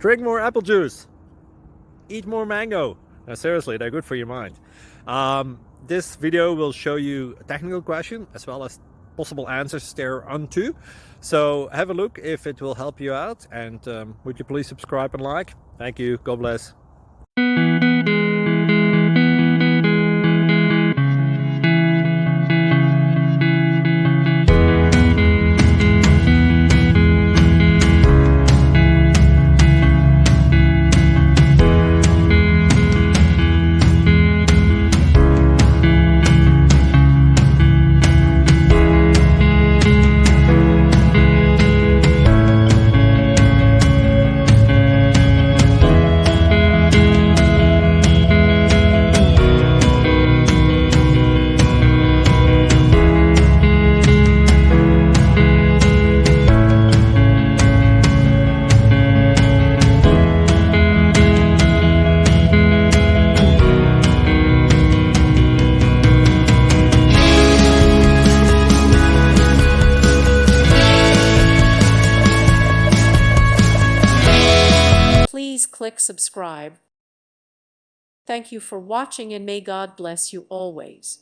Drink more apple juice. Eat more mango. Now, seriously, they're good for your mind. This video will show you a technical question as well as possible answers thereunto. So have a look if it will help you out, and would you please subscribe and like? Thank you. God bless. Please click subscribe. Thank you for watching, and may God bless you always.